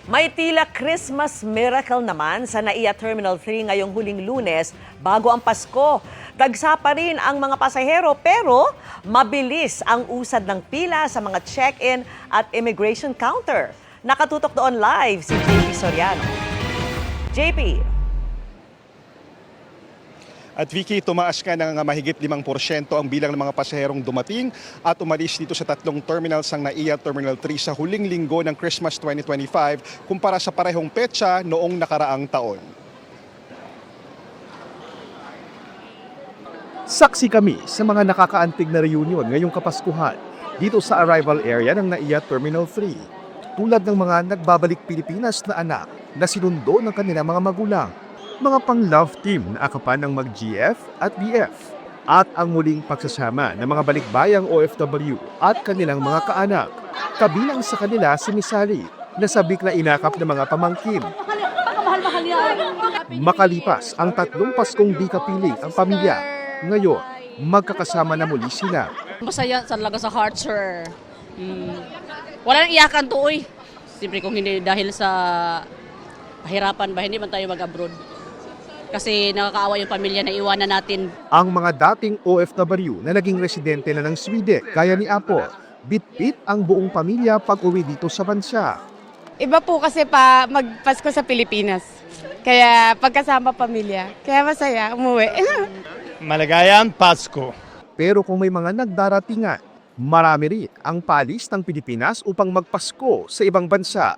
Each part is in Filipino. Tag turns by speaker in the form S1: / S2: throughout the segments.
S1: May tila Christmas miracle naman sa NAIA Terminal 3 ngayong huling Lunes bago ang Pasko. Dagsa pa rin ang mga pasahero pero mabilis ang usad ng pila sa mga check-in at immigration counter. Nakatutok doon live si JP Soriano. JP.
S2: At Vicky, tumaas ka ng mahigit 5% ang bilang ng mga pasaherong dumating at umalis dito sa tatlong terminals ng NAIA Terminal 3 sa huling linggo ng Christmas 2025 kumpara sa parehong petsa noong nakaraang taon.
S3: Saksi kami sa mga nakakaantig na reunion ngayong Kapaskuhan dito sa arrival area ng NAIA Terminal 3. Tulad ng mga nagbabalik Pilipinas na anak na sinundo ng kanilang mga magulang. Mga pang-love team na akapan ng mag-GF at BF. At ang muling pagsasama ng mga balikbayang OFW at kanilang mga kaanak. Kabilang sa kanila si Misali na sabik na inakap ng mga pamangkin. Makalipas ang 3 Paskong di kapiling ang pamilya. Ngayon, magkakasama na muli sila.
S4: Masaya talaga sa heart, sir. Wala nang iyakan to, uy. Siyempre kung hindi dahil sa pahirapan ba, hindi man tayo mag-abroad. Kasi nakakaawa yung pamilya na iwanan natin.
S3: Ang mga dating OFW na naging residente na ng Sweden, kaya ni Apo, bit-bit ang buong pamilya pag-uwi dito sa bansa.
S5: Iba po kasi pa magpasko sa Pilipinas. Kaya pagkasama pamilya, kaya masaya umuwi.
S6: Maligayang Pasko.
S3: Pero kung may mga nagdaratingan, marami rin ang palis ng Pilipinas upang magpasko sa ibang bansa.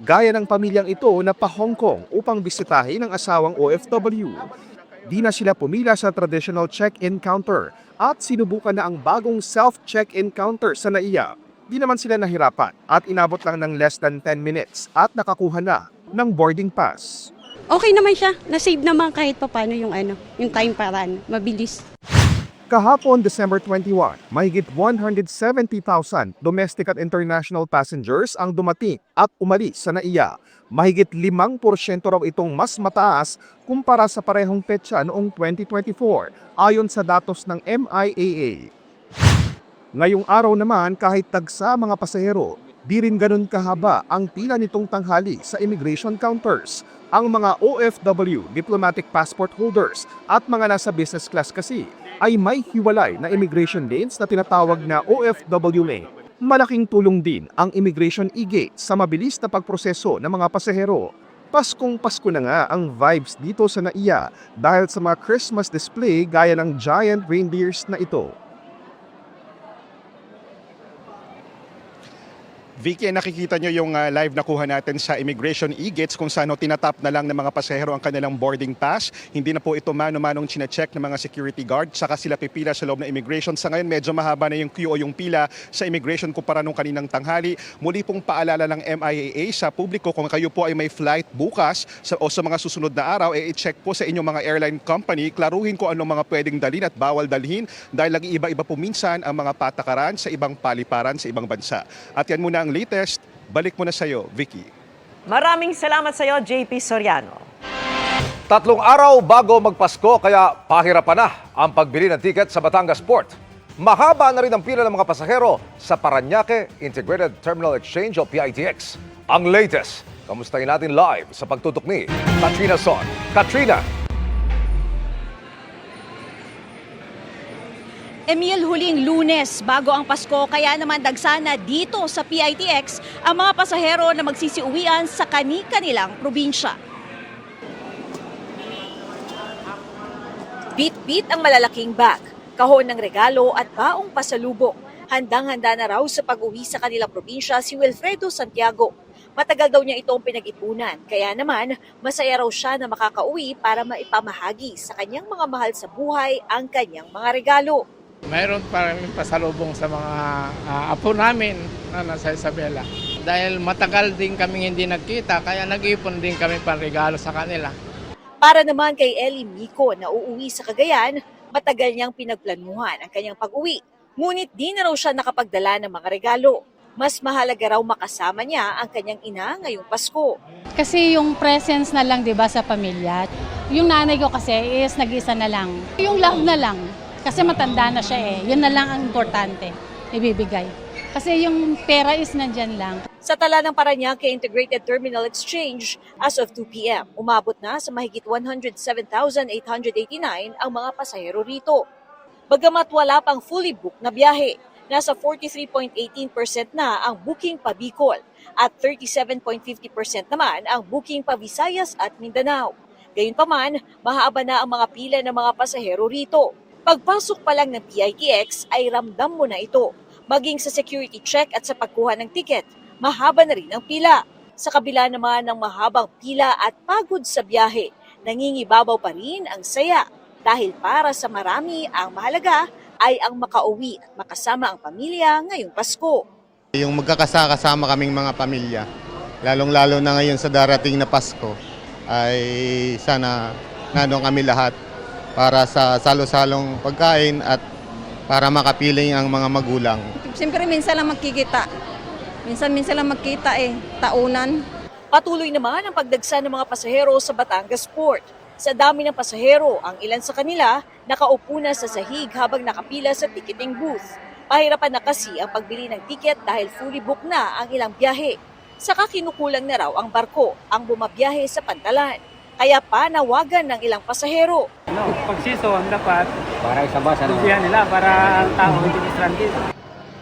S3: Gaya ng pamilyang ito na pa-Hong Kong upang bisitahin ang asawang OFW. Di na sila pumila sa traditional check-in counter at sinubukan na ang bagong self-check-in counter sa NAIA. Di naman sila nahirapan at inabot lang ng less than 10 minutes at nakakuha na ng boarding pass.
S7: Okay naman siya. Na-save naman kahit paano yung time paraan. Mabilis.
S3: Kahapon, December 21, mahigit 170,000 domestic at international passengers ang dumating at umalis sa NAIA. Mahigit 5% raw itong mas mataas kumpara sa parehong petsa noong 2024 ayon sa datos ng MIAA. Ngayong araw naman kahit tagsa mga pasahero, di rin ganun kahaba ang pila nitong tanghali sa immigration counters. Ang mga OFW, diplomatic passport holders at mga nasa business class kasi ay may hiwalay na immigration lanes na tinatawag na OFW lane. Malaking tulong din ang immigration e-gate sa mabilis na pagproseso ng mga pasahero. Paskong Pasko na nga ang vibes dito sa NAIA dahil sa mga Christmas display gaya ng giant reindeers na ito.
S2: Vicky, nakikita nyo yung live na kuha natin sa immigration e-gates kung saan tinatap na lang ng mga pasahero ang kanilang boarding pass. Hindi na po ito mano-manong chine-check ng mga security guard. Saka sila pipila sa loob ng immigration. Sa ngayon, medyo mahaba na yung queue o yung pila sa immigration kumpara nung kaninang tanghali. Muli pong paalala ng MIAA sa publiko kung kayo po ay may flight bukas o sa mga susunod na araw, i-check po sa inyong mga airline company. Klaruhin ko anong mga pwedeng dalhin at bawal dalhin dahil lagi iba-iba po minsan ang mga patakaran sa ibang paliparan sa ibang bansa. At yan muna ang latest. Balik mo na sa'yo, Vicky.
S1: Maraming salamat sa iyo, JP Soriano.
S8: 3 araw bago magpasko kaya pahirapan na ang pagbili ng tiket sa Batangas Port. Mahaba na rin ang pila ng mga pasahero sa Parañaque Integrated Terminal Exchange o PITX. Ang latest, kamustahin natin live sa pagtutok ni Katrina Son. Katrina!
S9: Emil, huling Lunes bago ang Pasko kaya naman dagsana dito sa PITX ang mga pasahero na magsisiuwian sa kani-kanilang probinsya. Bit-bit ang malalaking bag, kahon ng regalo at baong pasalubong. Handang-handa na raw sa pag-uwi sa kanilang probinsya si Wilfredo Santiago. Matagal daw niya itong pinag-ipunan, kaya naman masaya raw siya na makakauwi para maipamahagi sa kanyang mga mahal sa buhay ang kanyang mga regalo.
S6: Mayroon pa rin pasalubong sa mga apo namin na nasa Isabela. Dahil matagal din kami hindi nagkita, kaya nag-ipon din kami panregalo sa kanila.
S9: Para naman kay Ellie Mico na uuwi sa Cagayan, matagal niyang pinagplanuhan ang kanyang pag-uwi. Ngunit di na raw siya nakapagdala ng mga regalo. Mas mahalaga raw makasama niya ang kanyang ina ngayong Pasko.
S7: Kasi yung presence na lang, 'di ba, sa pamilya. Yung nanay ko kasi is nag-isa na lang. Yung love na lang. Kasi matanda na siya eh. Yun na lang ang importante ibibigay. Kasi yung pera is nandyan lang.
S9: Sa tala ng Parañaque Integrated Terminal Exchange, as of 2 p.m., umabot na sa mahigit 107,889 ang mga pasahero rito. Bagamat wala pang fully booked na biyahe, nasa 43.18% na ang booking pa Bicol at 37.50% naman ang booking pa Visayas at Mindanao. Gayunpaman, mahaba na ang mga pila ng mga pasahero rito. Pagpasok pa lang ng PITX ay ramdam mo na ito. Maging sa security check at sa pagkuha ng ticket, mahaba na rin ang pila. Sa kabila naman ng mahabang pila at pagod sa biyahe, nangingibabaw pa rin ang saya. Dahil para sa marami, ang mahalaga ay ang makauwi at makasama ang pamilya ngayong Pasko.
S10: Yung magkakasama kaming mga pamilya, lalong-lalo na ngayon sa darating na Pasko, ay sana nandun kami lahat para sa salo-salong pagkain at para makapiling ang mga magulang.
S11: Siyempre minsan lang magkikita. Minsan lang magkita taunan.
S9: Patuloy naman ang pagdagsa ng mga pasahero sa Batangas Port. Sa dami ng pasahero, ang ilan sa kanila nakaupo na sa sahig habang nakapila sa ticketing booth. Pahirapan na kasi ang pagbili ng ticket dahil fully booked na ang ilang biyahe. Saka kinukulang na raw ang barko ang bumabiyahe sa Pantalan. Kaya panawagan ng ilang pasahero.
S6: Pag season, dapat para isabas nila para ang tao hindi stranded.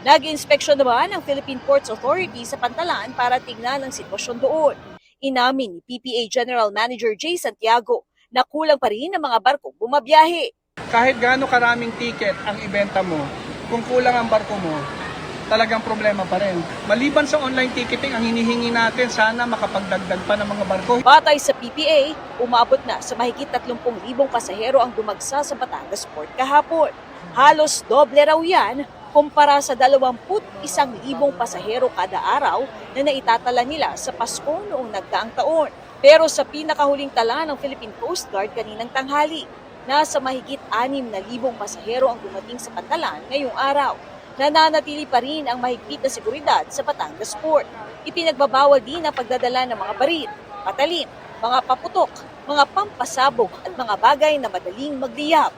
S9: Nag-inspeksyon naman ang Philippine Ports Authority sa Pantalan para tingnan ang sitwasyon doon. Inamin ni PPA General Manager Jay Santiago na kulang pa rin ang mga barkong bumabiyahe.
S6: Kahit gaano karaming ticket ang ibenta mo, kung kulang ang barko mo, talagang problema pa rin. Maliban sa online ticketing, ang hinihingi natin, sana makapagdagdag pa ng mga barko.
S9: Batay sa PPA, umabot na sa mahigit 30,000 pasahero ang dumagsa sa Batangas Port kahapon. Halos doble raw yan kumpara sa 21,000 pasahero kada araw na naitatala nila sa Pasko noong nagdaang taon. Pero sa pinakahuling tala ng Philippine Coast Guard kaninang tanghali, nasa mahigit 6,000 pasahero ang dumating sa Pantalan ngayong araw. Nananatili pa rin ang mahigpit na seguridad sa Batangas Port. Ipinagbabawal din ang pagdadala ng mga baril, patalim, mga paputok, mga pampasabog at mga bagay na madaling magliyab.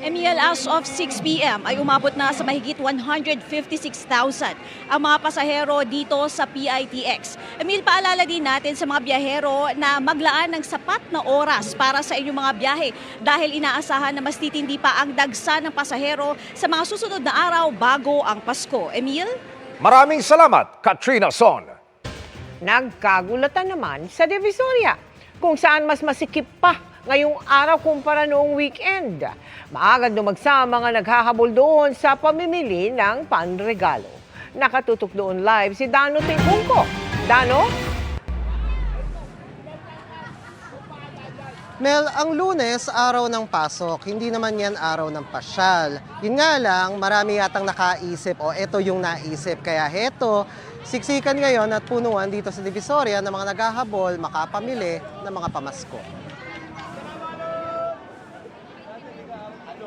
S9: Emil, as of 6 p.m. ay umabot na sa mahigit 156,000 ang mga pasahero dito sa PITX. Emil, paalala din natin sa mga biyahero na maglaan ng sapat na oras para sa inyong mga biyahe dahil inaasahan na mas titindi pa ang dagsa ng pasahero sa mga susunod na araw bago ang Pasko. Emil?
S8: Maraming salamat, Katrina Son.
S12: Nagkagulatan naman sa Divisoria, kung saan mas masikip pa ngayong araw kumpara noong weekend. Maagang dumagsa ang mga naghahabol doon sa pamimili ng panregalo. Nakatutok doon live si Dano Tingkungko. Dano?
S13: Mel, ang Lunes, araw ng pasok. Hindi naman yan araw ng pasyal. Yun nga lang, marami yatang nakaisip o eto yung naisip. Kaya heto, siksikan ngayon at punuan dito sa Divisoria ng mga naghahabol, makapamili ng mga pamasko.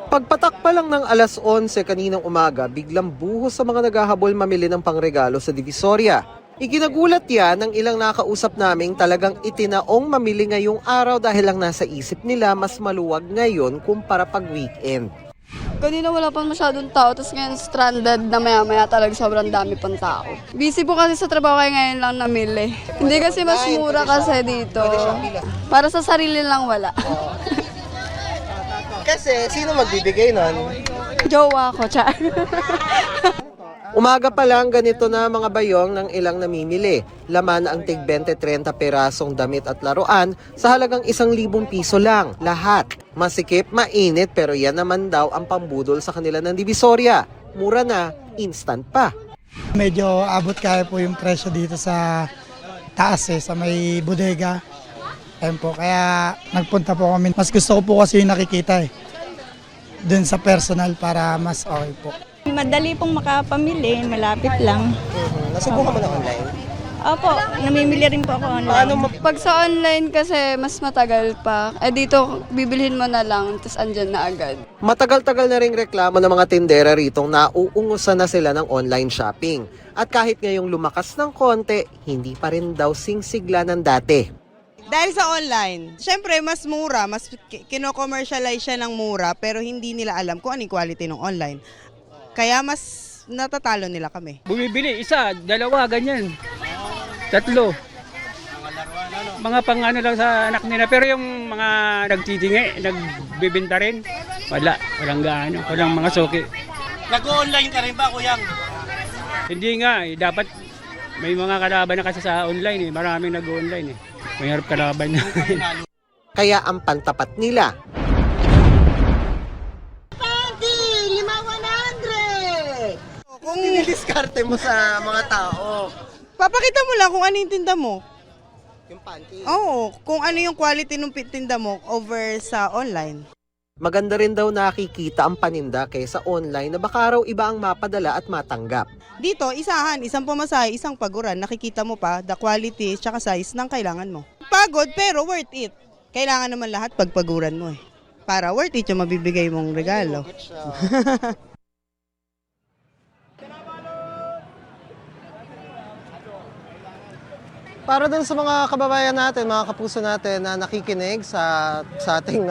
S13: Pagpatak pa lang ng alas 11 kaninang umaga, biglang buhos sa mga naghahabol mamili ng pangregalo sa Divisoria. Ikinagulat yan ng ilang nakausap naming talagang itinaong mamili ngayong araw dahil lang nasa isip nila mas maluwag ngayon kumpara pag weekend.
S5: Kanina wala pa masyadong tao, tapos ngayon stranded na maya-maya talaga sobrang dami pang tao. Busy po kasi sa trabaho kaya ngayon lang namili. Hindi kasi mas mura kasi dito. Para sa sarili lang wala.
S13: Kasi, sino magbibigay nun?
S5: Jowa ko, char.
S13: Umaga pa lang ganito na mga bayong ng ilang namimili. Laman ang tig 20-30 perasong damit at laruan sa halagang 1,000 piso lang. Lahat. Masikip, mainit, pero yan naman daw ang pambudol sa kanila ng Divisoria. Mura na, instant pa.
S14: Medyo abot kaya po yung presyo dito sa taas sa may bodega. Ayun po, kaya nagpunta po kami. Mas gusto ko po kasi yung nakikita dun sa personal para mas okay po.
S11: Madali pong makapamili, malapit lang.
S13: Nasubukan mo na online?
S11: Opo, namimili rin po ako online.
S5: Pag sa online kasi mas matagal pa. Dito, bibilhin mo na lang, tapos andyan na agad.
S13: Matagal-tagal na ring reklamo ng mga tindera ritong nauungusan na sila ng online shopping. At kahit ngayong lumakas ng konti, hindi pa rin daw singsigla ng dati.
S11: Dahil sa online, syempre mas mura, mas kino-commercialize siya ng mura pero hindi nila alam kung anong quality ng online. Kaya mas natatalo nila kami.
S6: Bumibili, isa, dalawa, ganyan. Tatlo. Mga pang-ano lang sa anak nila. Pero yung mga nagtitingi, nagbibinta rin, walang gaano, walang mga suki.
S14: Nag-online ka rin ba, Kuyang?
S6: Hindi nga, dapat may mga kalaban na kasi sa online Maraming nag-online Mahirap kalaban na.
S13: Kaya ang pantapat nila,
S11: Kung
S13: diskarte mo sa mga tao.
S11: papakita mo lang kung ano yung tinda mo.
S13: Yung panty.
S11: Oo, kung ano yung quality ng tinda mo over sa online.
S13: Maganda rin daw nakikita ang paninda kaysa online na baka raw iba ang mapadala at matanggap.
S11: Dito, isahan, isang pamasahe, isang paguran, nakikita mo pa the quality at size ng kailangan mo. Pagod pero worth it. Kailangan naman lahat pagpaguran mo eh. Para worth it yung mabibigay mong regalo.
S13: Para dun sa mga kababayan natin, mga kapuso natin na nakikinig sa ating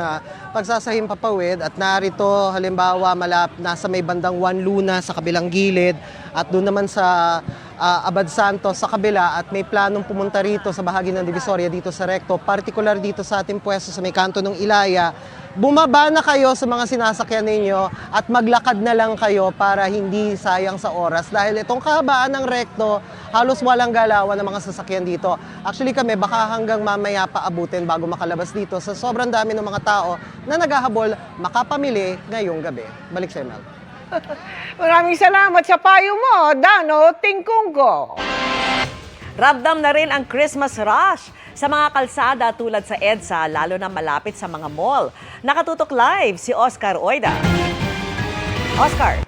S13: pagsasahim papawid at narito halimbawa nasa may bandang Juan Luna sa kabilang gilid at doon naman sa Abad Santos sa kabila at may planong pumunta rito sa bahagi ng Divisoria dito sa Recto, particular dito sa ating pwesto sa may kanto ng Ilaya. Bumaba na kayo sa mga sinasakyan ninyo at maglakad na lang kayo para hindi sayang sa oras dahil itong kahabaan ng Recto, halos walang galawan ng mga sasakyan dito. Actually kami baka hanggang mamaya pa abutin bago makalabas dito sa sobrang dami ng mga tao na naghahabol makapamili ngayong gabi. Balik sa Mel.
S12: Maraming salamat sa payo mo, Dano Tingkunggo.
S1: Ramdam na rin ang Christmas rush sa mga kalsada tulad sa EDSA, lalo na malapit sa mga mall. Nakatutok live si Oscar Oida. Oscar.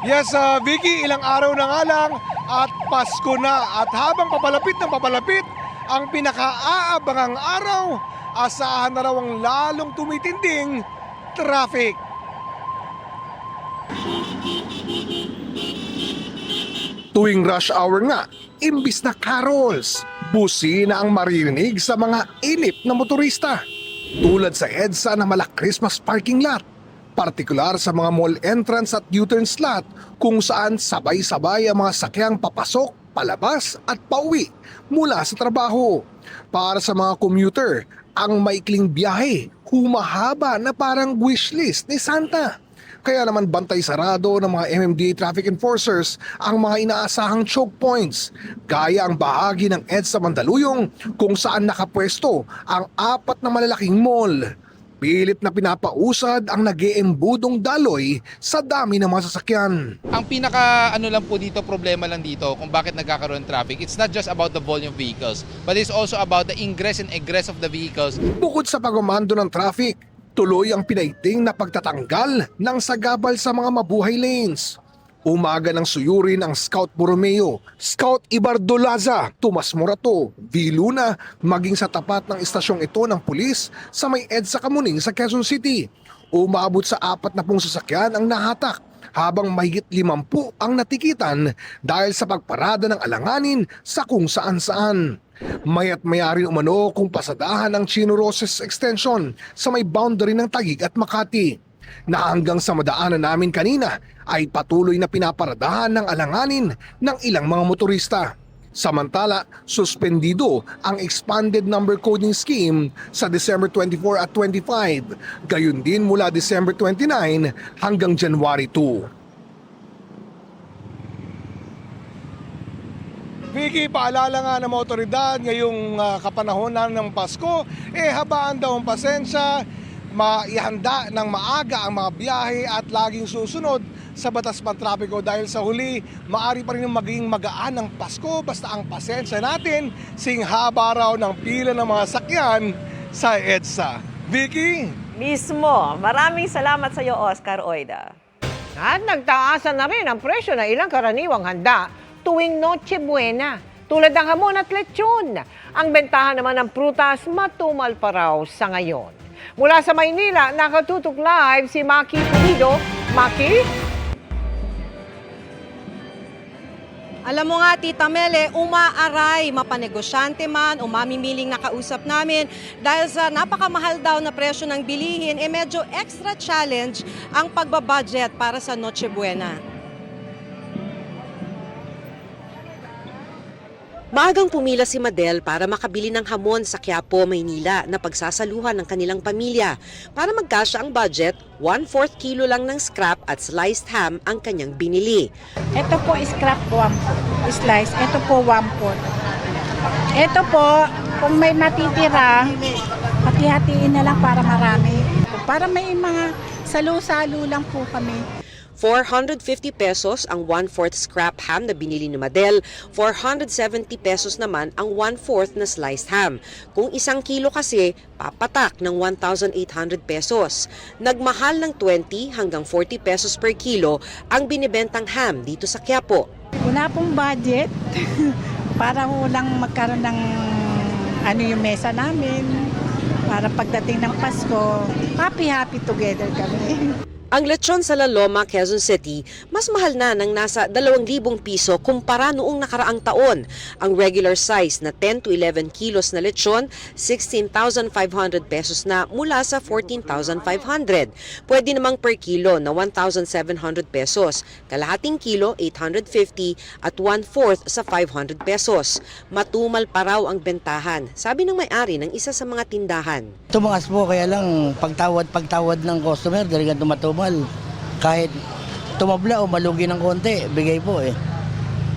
S3: Yes, Vicky, ilang araw na nga lang at Pasko na. At habang papalapit ng papalapit, ang pinaka-aabangang araw, asahan na raw ang lalong tumitinding traffic. Tuwing rush hour nga, imbis na carols, busina ang maririnig sa mga inip na motorista. Tulad sa EDSA na mala Christmas parking lot, partikular sa mga mall entrance at U-turn slot kung saan sabay-sabay ang mga sakyang papasok, palabas at pauwi mula sa trabaho. Para sa mga commuter, ang maikling biyahe, humahaba na parang wishlist ni Santa. Kaya naman bantay sarado ng mga MMDA traffic enforcers ang mga inaasahang choke points, gaya ang bahagi ng EDSA Mandaluyong kung saan nakapwesto ang 4 na malalaking mall. Pilit na pinapausad ang nag-eembudong daloy sa dami ng mga sasakyan.
S15: Ang pinaka lang po dito, problema lang dito kung bakit nagkakaroon ng traffic. It's not just about the volume of vehicles, but it's also about the ingress and egress of the vehicles.
S3: Bukod sa pagmamando ng traffic, tuloy ang pinaiting na pagtatanggal ng sagabal sa mga mabuhay lanes. Umaga ng suyurin ang Scout Borromeo, Scout Ibardolaza, Tomas Morato, V. Luna, maging sa tapat ng istasyong ito ng pulis sa may EDSA Kamuning sa Quezon City. Umabot sa 40 sasakyan ang nahatak, habang mahigit 50 ang natikitan dahil sa pagparada ng alanganin sa kung saan-saan. Maya't maya rin umano kung pasadahan ang Chino Roses Extension sa may boundary ng Taguig at Makati, na hanggang sa madaanan namin kanina ay patuloy na pinaparadahan ng alanganin ng ilang mga motorista. Samantala, suspendido ang expanded number coding scheme sa December 24 at 25, gayon din mula December 29 hanggang January 2. Vicky, paalala nga ng mga otoridad ngayong kapanahon na ng Pasko, habaan daw ang pasensya, maihanda ng maaga ang mga biyahe at laging susunod sa batas pantrapiko dahil sa huli, maari pa rin maging magaan ng Pasko basta ang pasensya natin singhaba raw ng pila ng mga sakyan sa EDSA. Vicky?
S1: Mismo. Maraming salamat sa iyo, Oscar Oida.
S12: At nagtaasan na rin ang presyo ng ilang karaniwang handa tuwing Noche Buena, tulad ng hamon at lechon. Ang bentahan naman ng prutas matumal pa raw sa ngayon. Mula sa Maynila, nakatutok live si Maki Pulido. Maki?
S16: Alam mo nga, Tita Mele, umaaray, mapanegosyante man o mamimiling nakausap namin dahil sa napakamahal daw na presyo ng bilihin, medyo extra challenge ang pagbabudget para sa Noche Buena.
S17: Maagang pumila si Madel para makabili ng hamon sa Quiapo, Maynila na pagsasaluhan ng kanilang pamilya. Para magkasya ang budget, 1/4 kilo lang ng scrap at sliced ham ang kanyang binili.
S18: Ito po scrap 1 slice, ito po 1/4. Ito po, kung may natitira, hati-hatiin na lang para marami. Para may mga salu-salu lang po kami.
S17: 450 pesos ang 1/4 scrap ham na binili ni Madel, 470 pesos naman ang 1/4 na sliced ham. Kung 1 kilo kasi, papatak ng 1,800 pesos. Nagmahal ng 20 hanggang 40 pesos per kilo ang binibentang ham dito sa Quiapo.
S18: Wala pong budget para lang magkaroon ng yung mesa namin. Para pagdating ng Pasko, happy together kami.
S17: Ang lechon sa La Loma, Quezon City, mas mahal na ng nasa 2,000 piso kumpara noong nakaraang taon. Ang regular size na 10 to 11 kilos na lechon, 16,500 pesos na mula sa 14,500. Pwede namang per kilo na 1,700 pesos. Kalahating kilo, 850 at 1/4 sa 500 pesos. Matumal pa raw ang bentahan, sabi ng may-ari ng isa sa mga tindahan.
S19: Tumaas po, kaya lang pagtawad ng customer, dali nga tumatumal. Kahit tumabla o malugi ng konti, bigay po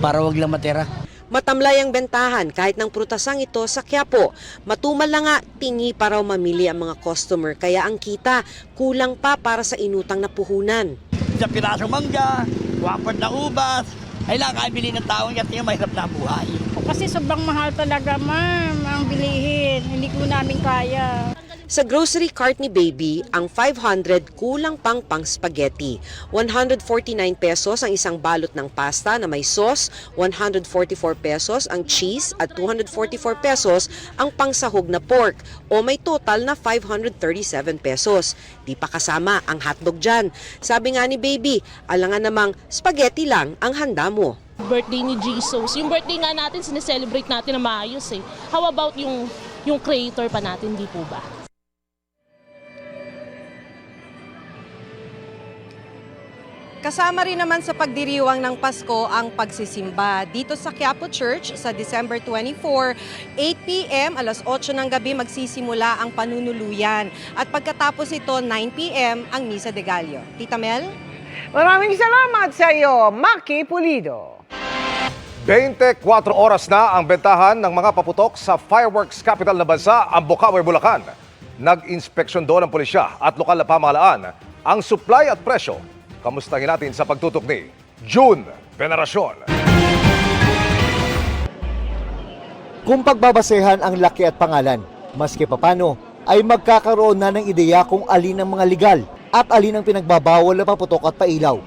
S19: para wag lang matira.
S17: Matamlay ang bentahan kahit ng prutasang ito sa Quiapo. Matumal na nga, tingi pa raw mamili ang mga customer kaya ang kita kulang pa para sa inutang na puhunan.
S19: Sa pirasong mangga, 1/4 na ubas, ay lang bili ng tao kasi mahirap na buhay.
S18: Kasi sobrang mahal talaga, ma'am, ang bilihin. Hindi ko namin kaya.
S17: Sa grocery cart ni Baby, ang 500 kulang pang spaghetti. 149 pesos ang isang balot ng pasta na may sauce, 144 pesos ang cheese at 244 pesos ang pangsahog na pork o may total na 537 pesos. Di pa kasama ang hotdog dyan. Sabi nga ni Baby, alangan namang spaghetti lang ang handa mo.
S20: Birthday ni Jesus. Yung birthday nga natin, sineselebrate natin na maayos eh. How about yung creator pa natin, di po ba?
S16: Kasama rin naman sa pagdiriwang ng Pasko ang pagsisimba. Dito sa Quiapo Church sa December 24, 8 p.m. alas 8 ng gabi magsisimula ang panunuluyan. At pagkatapos ito, 9 p.m. ang Misa de Gallo. Tita Mel?
S12: Maraming salamat sa iyo, Maki Pulido.
S8: 24 oras na ang bentahan ng mga paputok sa fireworks capital ng bansa, ang Bukawi, Bulacan. Nag-inspeksyon doon ang pulisya at lokal na pamahalaan ang supply at presyo. Kamustahin natin sa pagtutok ni June Veneracion.
S21: Kung pagbabasehan ang laki at pangalan, maski papano, ay magkakaroon na ng ideya kung alin ang mga legal at alin ang pinagbabawal na paputok at pailaw.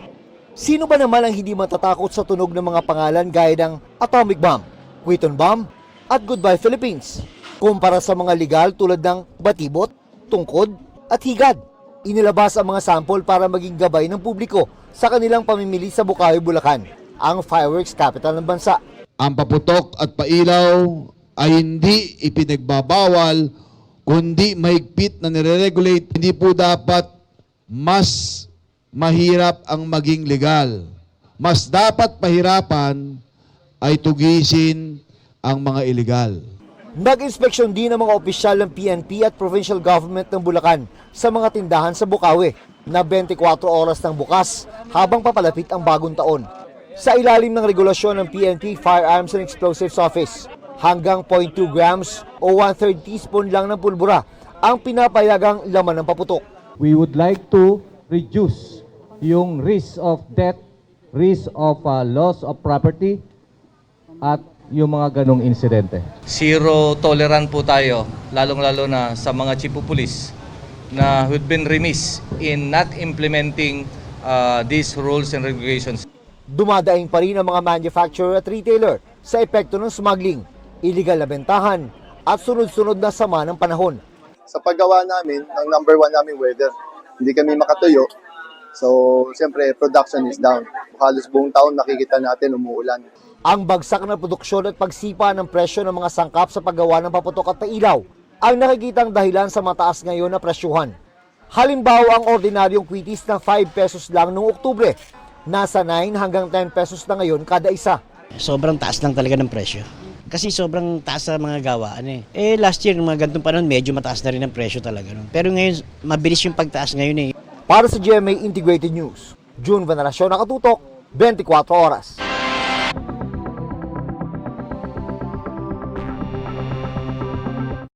S21: Sino ba naman ang hindi matatakot sa tunog ng mga pangalan gaya ng Atomic Bomb, Quezon Bomb at Goodbye Philippines? Kumpara sa mga legal tulad ng Batibot, Tungkod at Higad. Inilabas ang mga sample para maging gabay ng publiko sa kanilang pamimili sa Bukawi, Bulacan, ang fireworks capital ng bansa.
S22: Ang paputok at pailaw ay hindi ipinagbabawal kundi mahigpit na nire-regulate. Hindi po dapat mas mahirap ang maging legal. Mas dapat pahirapan ay tugisin ang mga illegal.
S21: Nag-inspeksyon din ang mga opisyal ng PNP at provincial government ng Bulacan sa mga tindahan sa Bukawi na 24 oras ng bukas habang papalapit ang bagong taon. Sa ilalim ng regulasyon ng PNP Firearms and Explosives Office, hanggang 0.2 grams o 1/3 teaspoon lang ng pulbura ang pinapayagang laman ng paputok.
S23: We would like to reduce yung risk of death, risk of loss of property at yung mga ganong insidente.
S24: Zero tolerance po tayo, lalong-lalo na sa mga chief of police na who've been remiss in not implementing these rules and regulations.
S21: Dumadaing pa rin ang mga manufacturer at retailer sa epekto ng smuggling, illegal na bentahan at sunod-sunod na sama ng panahon.
S25: Sa paggawa namin, ang number one namin weather, hindi kami makatuyo. So, siyempre, production is down. Halos buong taon nakikita natin umuulan.
S21: Ang bagsak na produksyon at pagsipa ng presyo ng mga sangkap sa paggawa ng paputok at pailaw ang nakikitang dahilan sa mataas ngayon na presyuhan. Halimbawa, ang ordinaryong kwitis na 5 pesos lang noong Oktubre, nasa 9 hanggang 10 pesos na ngayon kada isa.
S2: Sobrang taas lang talaga ng presyo. Kasi sobrang taas sa mga gawaan last year, mga ganitong panahon, medyo mataas na rin ang presyo talaga. No? Pero ngayon, mabilis yung pagtaas ngayon
S21: Para sa GMA Integrated News, June Veneracion, Nakatutok, 24 Oras.